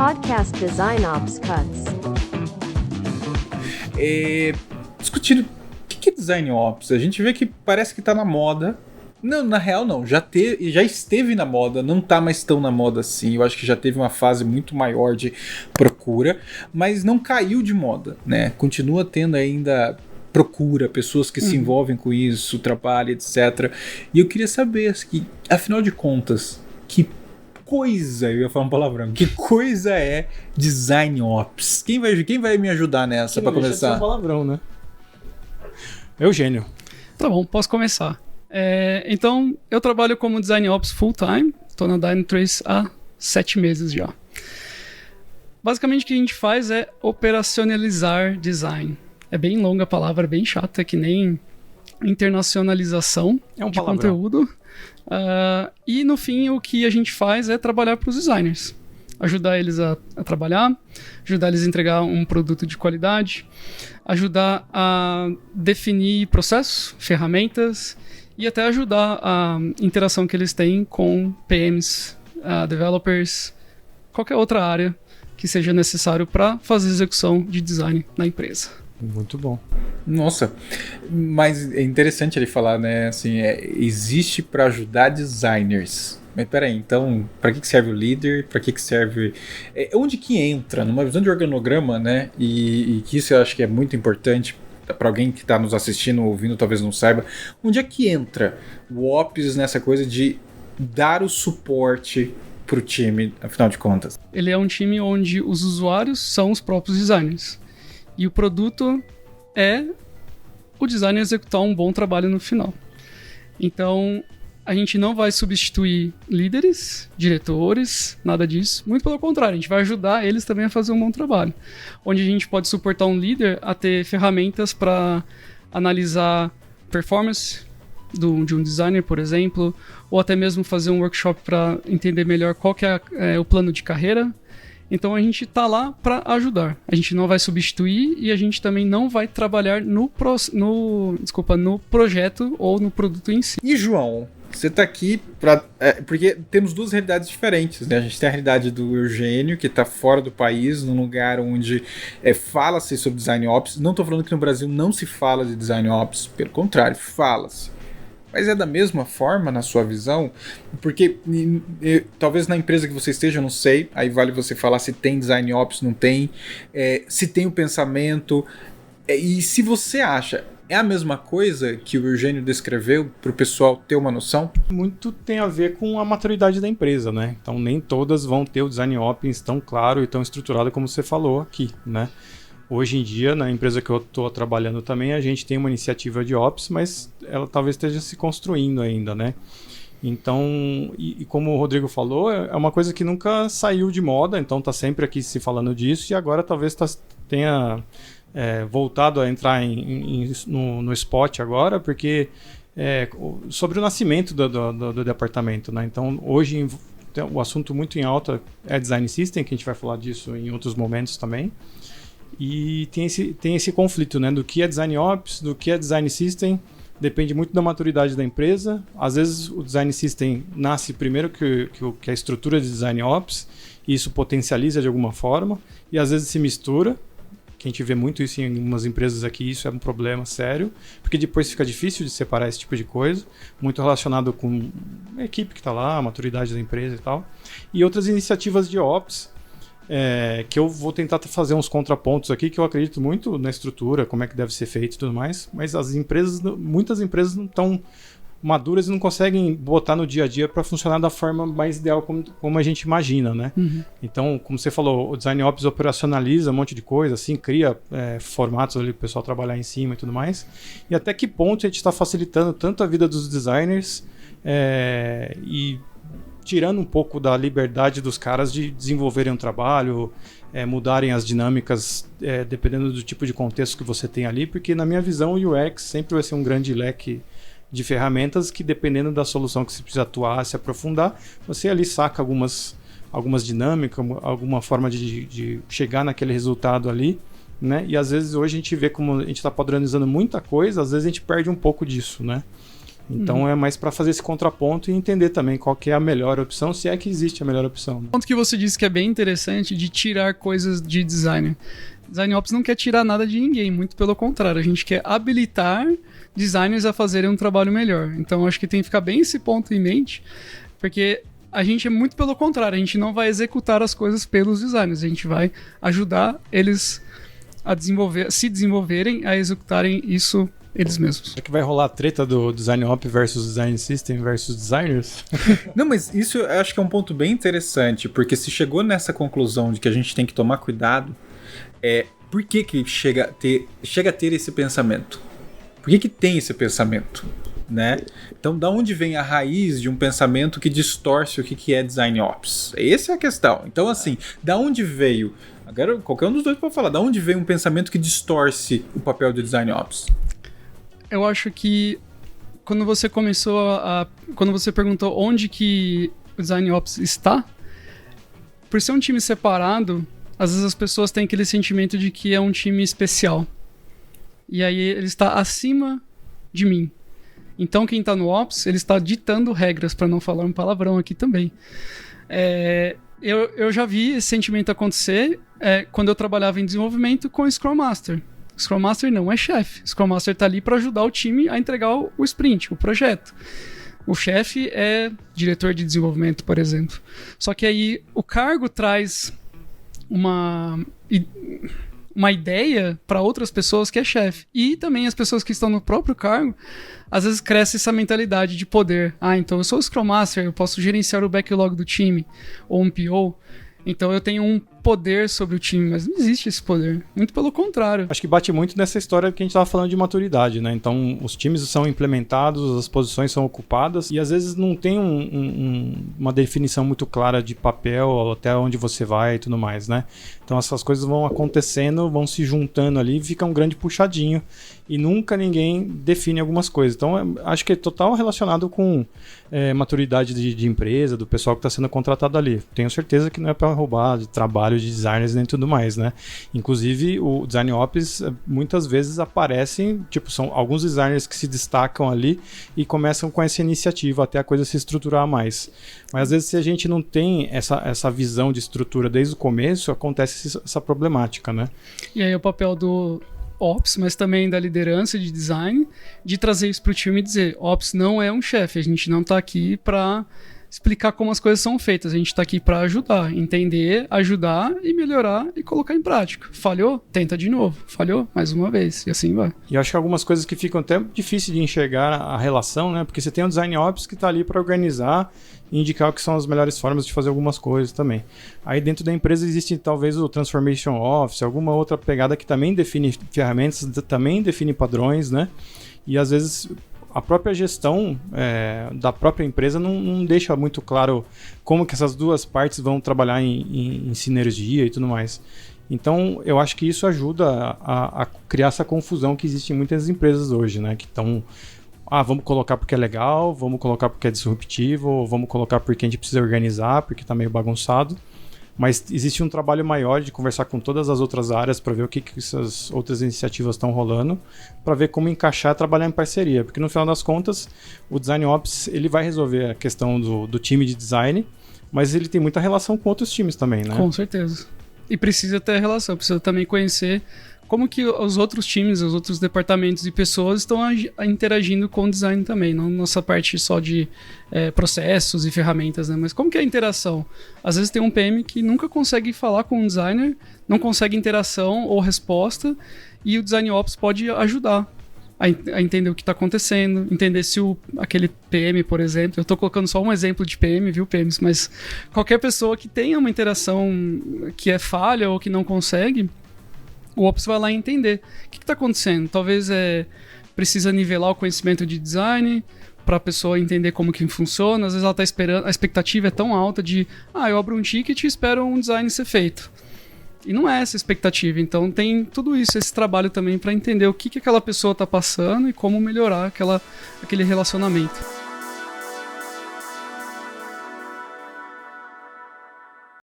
Podcast Design Ops Cuts. Discutindo o que é Design Ops, a gente vê que parece que tá na moda. Não, na real não, já esteve na moda, não tá mais tão na moda assim. Eu acho que já teve uma fase muito maior de procura, mas não caiu de moda, né? Continua tendo ainda procura, pessoas que se envolvem com isso, trabalham, etc. E eu queria saber, assim, afinal de contas, que coisa, eu ia falar um palavrão, que coisa é Design Ops? Quem vai me ajudar nessa para começar? Deixa de ser um palavrão, né? Eugênio. Tá bom, posso começar. Então, eu trabalho como Design Ops full-time, estou na Dynatrace há 7 meses já. Basicamente o que a gente faz é operacionalizar design. É bem longa a palavra, bem chata, que nem internacionalização de conteúdo. E no fim o que a gente faz é trabalhar para os designers. Ajudar eles a trabalhar, ajudar eles a entregar um produto de qualidade, ajudar a definir processos, ferramentas e até ajudar a interação que eles têm com PMs, developers, qualquer outra área que seja necessário para fazer execução de design na empresa. Muito bom. Nossa, mas é interessante ele falar, né? Assim, existe para ajudar designers. Mas peraí, então, para que serve o líder? Para que serve? Onde que entra? Numa visão de organograma, né? E que isso eu acho que é muito importante para alguém que está nos assistindo, ouvindo, talvez não saiba. Onde é que entra o Ops nessa coisa de dar o suporte para o time, afinal de contas? Ele é um time onde os usuários são os próprios designers. E o produto é o designer executar um bom trabalho no final. Então, a gente não vai substituir líderes, diretores, nada disso. Muito pelo contrário, a gente vai ajudar eles também a fazer um bom trabalho. Onde a gente pode suportar um líder a ter ferramentas para analisar performance de um designer, por exemplo, ou até mesmo fazer um workshop para entender melhor qual que é o plano de carreira. Então a gente está lá para ajudar. A gente não vai substituir e a gente também não vai trabalhar no projeto ou no produto em si. E João, você está aqui porque temos duas realidades diferentes, né? A gente tem a realidade do Eugênio, que está fora do país, num lugar onde fala-se sobre Design Ops. Não estou falando que no Brasil não se fala de Design Ops, pelo contrário, fala-se. Mas é da mesma forma na sua visão? Porque talvez na empresa que você esteja, eu não sei, aí vale você falar se tem Design Ops, não tem, se tem o pensamento, e se você acha, é a mesma coisa que o Eugênio descreveu para o pessoal ter uma noção? Muito tem a ver com a maturidade da empresa, né? Então nem todas vão ter o Design Ops tão claro e tão estruturado como você falou aqui, né? Hoje em dia, na empresa que eu estou trabalhando também, a gente tem uma iniciativa de Ops, mas ela talvez esteja se construindo ainda, né? Então, e como o Rodrigo falou, é uma coisa que nunca saiu de moda, então está sempre aqui se falando disso, e agora talvez tenha voltado a entrar no spot agora, porque sobre o nascimento do departamento, né? Então, hoje o assunto muito em alta é Design System, que a gente vai falar disso em outros momentos também. E tem esse conflito, né, do que é Design Ops, do que é Design System, depende muito da maturidade da empresa. Às vezes o Design System nasce primeiro que a estrutura de Design Ops, e isso potencializa de alguma forma, e às vezes se mistura, que a gente vê muito isso em algumas empresas aqui, isso é um problema sério, porque depois fica difícil de separar esse tipo de coisa, muito relacionado com a equipe que está lá, a maturidade da empresa e tal. E outras iniciativas de Ops, que eu vou tentar fazer uns contrapontos aqui, que eu acredito muito na estrutura, como é que deve ser feito e tudo mais, mas muitas empresas não estão maduras e não conseguem botar no dia a dia para funcionar da forma mais ideal como a gente imagina, né? Uhum. Então, como você falou, o Design Ops operacionaliza um monte de coisa, assim, cria formatos ali para o pessoal trabalhar em cima e tudo mais, e até que ponto a gente está facilitando tanto a vida dos designers e tirando um pouco da liberdade dos caras de desenvolverem um trabalho, mudarem as dinâmicas, dependendo do tipo de contexto que você tem ali, porque na minha visão o UX sempre vai ser um grande leque de ferramentas que, dependendo da solução que você precisa atuar, se aprofundar, você ali saca algumas dinâmicas, alguma forma de chegar naquele resultado ali, né? E às vezes hoje a gente vê como a gente está padronizando muita coisa, às vezes a gente perde um pouco disso, né? Então é mais para fazer esse contraponto e entender também qual que é a melhor opção, se é que existe a melhor opção. Né? O ponto que você disse que é bem interessante de tirar coisas de designer. Design Ops não quer tirar nada de ninguém, muito pelo contrário, a gente quer habilitar designers a fazerem um trabalho melhor. Então acho que tem que ficar bem esse ponto em mente, porque a gente é muito pelo contrário, a gente não vai executar as coisas pelos designers, a gente vai ajudar eles a se desenvolverem, a executarem isso eles mesmos. Será que vai rolar a treta do Design Op versus Design System versus designers? Não, mas isso eu acho que é um ponto bem interessante, porque se chegou nessa conclusão de que a gente tem que tomar cuidado, por que chega a ter esse pensamento? Por que tem esse pensamento? Né? Então, da onde vem a raiz de um pensamento que distorce o que é Design Ops? Essa é a questão. Então, assim, da onde veio... Agora, qualquer um dos dois pode falar. Da onde veio um pensamento que distorce o papel do Design Ops? Eu acho que quando você quando você perguntou onde que o Design Ops está, por ser um time separado, às vezes as pessoas têm aquele sentimento de que é um time especial. E aí ele está acima de mim. Então quem está no Ops, ele está ditando regras, para não falar um palavrão aqui também. Eu já vi esse sentimento acontecer quando eu trabalhava em desenvolvimento com o Scrum Master. O Scrum Master não é chefe. O Scrum Master está ali para ajudar o time a entregar o sprint, o projeto. O chefe é diretor de desenvolvimento, por exemplo. Só que aí o cargo traz uma ideia para outras pessoas que é chefe. E também as pessoas que estão no próprio cargo, às vezes cresce essa mentalidade de poder. Então eu sou o Scrum Master, eu posso gerenciar o backlog do time, ou um PO. Então eu tenho um poder sobre o time, mas não existe esse poder. Muito pelo contrário. Acho que bate muito nessa história que a gente estava falando de maturidade, né? Então os times são implementados, as posições são ocupadas e às vezes não tem uma definição muito clara de papel, até onde você vai e tudo mais, né? Então essas coisas vão acontecendo, vão se juntando ali e fica um grande puxadinho e nunca ninguém define algumas coisas. Então acho que é total relacionado com maturidade de empresa, do pessoal que está sendo contratado ali. Tenho certeza que não é para roubar de trabalho de designers nem tudo mais, né? Inclusive o Design Ops muitas vezes aparecem, tipo, são alguns designers que se destacam ali e começam com essa iniciativa até a coisa se estruturar mais. Mas às vezes se a gente não tem essa visão de estrutura desde o começo, acontece essa problemática, né? E aí o papel do Ops, mas também da liderança de design, de trazer isso para o time e dizer, Ops não é um chefe, a gente não está aqui para explicar como as coisas são feitas, a gente está aqui para ajudar, entender, ajudar e melhorar e colocar em prática. Falhou? Tenta de novo. Falhou? Mais uma vez. E assim vai. E eu acho que algumas coisas que ficam até difíceis de enxergar a relação, né? Porque você tem um Design Ops que está ali para organizar e indicar o que são as melhores formas de fazer algumas coisas também. Aí dentro da empresa existe talvez o Transformation Office, alguma outra pegada que também define ferramentas, também define padrões, né? E às vezes a própria gestão da própria empresa não deixa muito claro como que essas duas partes vão trabalhar em sinergia e tudo mais. Então, eu acho que isso ajuda a criar essa confusão que existe em muitas empresas hoje, né? Que estão, vamos colocar porque é legal, vamos colocar porque é disruptivo, ou vamos colocar porque a gente precisa organizar, porque está meio bagunçado. Mas existe um trabalho maior de conversar com todas as outras áreas para ver o que essas outras iniciativas estão rolando, para ver como encaixar e trabalhar em parceria. Porque no final das contas, o Design Ops ele vai resolver a questão do time de design, mas ele tem muita relação com outros times também, né? Com certeza. E precisa ter relação, precisa também conhecer como que os outros times, os outros departamentos e pessoas estão interagindo com o design também, não nossa parte só de processos e ferramentas, né? Mas como que é a interação? Às vezes tem um PM que nunca consegue falar com um designer, não consegue interação ou resposta, e o Design Ops pode ajudar a entender o que está acontecendo, entender se aquele PM, por exemplo, eu estou colocando só um exemplo de PM, viu, PMs, mas qualquer pessoa que tenha uma interação que é falha ou que não consegue, o Ops vai lá entender o que está acontecendo. Talvez precisa nivelar o conhecimento de design para a pessoa entender como que funciona. Às vezes ela está esperando, a expectativa é tão alta de eu abro um ticket e espero um design ser feito. E não é essa a expectativa. Então tem tudo isso, esse trabalho também para entender o que aquela pessoa está passando e como melhorar aquele relacionamento.